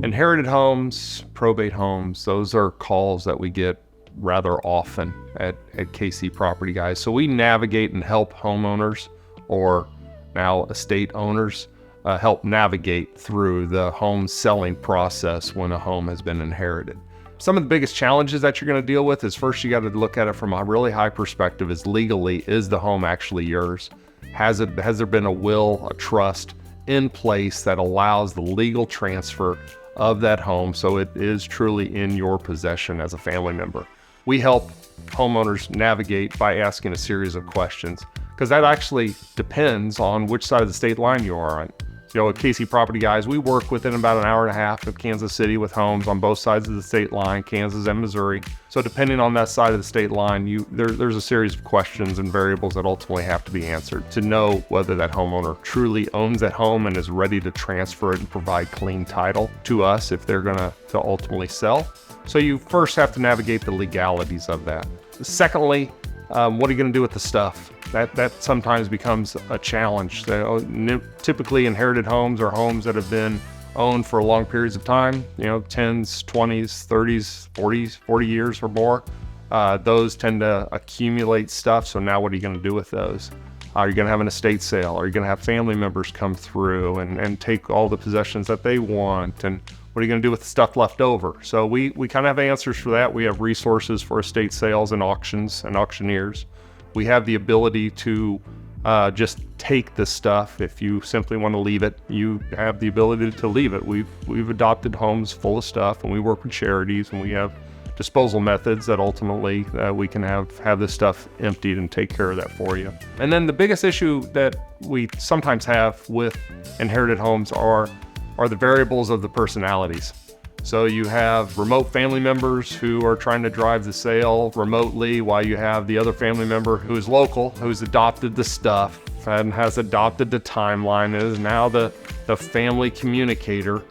Inherited homes, probate homes, those are calls that we get rather often at KC Property Guys. So we navigate and help homeowners, or now estate owners, help navigate through the home selling process when a home has been inherited. Some of the biggest challenges that you're going to deal with is, first, you got to look at it from a really high perspective. Is legally, is the home actually yours? Has there been a will, a trust in place that allows the legal transfer of that home so it is truly in your possession as a family member? We help homeowners navigate by asking a series of questions, because that actually depends on which side of the state line you are on. At KC Property Guys, we work within about an hour and a half of Kansas City with homes on both sides of the state line, Kansas and Missouri. So depending on that side of the state line, there's a series of questions and variables that ultimately have to be answered to know whether that homeowner truly owns that home and is ready to transfer it and provide clean title to us if they're going to ultimately sell. So you first have to navigate the legalities of that. Secondly, what are you going to do with the stuff? That sometimes becomes a challenge. Typically, inherited homes are homes that have been owned for long periods of time, 10s, 20s, 30s, 40s, 40 years or more. Those tend to accumulate stuff. So now what are you going to do with those? Are you going to have an estate sale? Are you going to have family members come through and take all the possessions that they want? And what are you going to do with the stuff left over? So we kind of have answers for that. We have resources for estate sales and auctions and auctioneers. We have the ability to just take the stuff. If you simply want to leave it, you have the ability to leave it. We've adopted homes full of stuff, and we work with charities, and we have disposal methods that ultimately we can have this stuff emptied and take care of that for you. And then the biggest issue that we sometimes have with inherited homes are the variables of the personalities. So you have remote family members who are trying to drive the sale remotely, while you have the other family member who is local, who's adopted the stuff and has adopted the timeline, and is now the family communicator.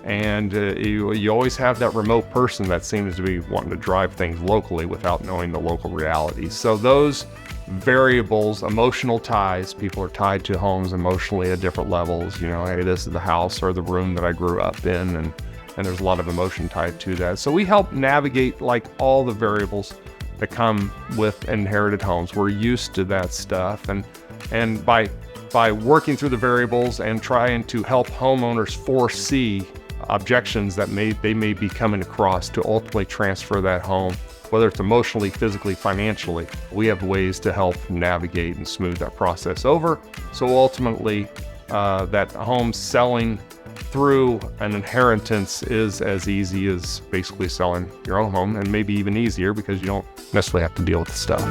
And you always have that remote person that seems to be wanting to drive things locally without knowing the local realities. So those variables, emotional ties, people are tied to homes emotionally at different levels. Hey, this is the house or the room that I grew up in, and there's a lot of emotion tied to that. So we help navigate all the variables that come with inherited homes. We're used to that stuff, and by working through the variables and trying to help homeowners foresee objections that they may be coming across to ultimately transfer that home, whether it's emotionally, physically, financially, we have ways to help navigate and smooth that process over. So ultimately, that home selling through an inheritance is as easy as basically selling your own home, and maybe even easier because you don't necessarily have to deal with the stuff.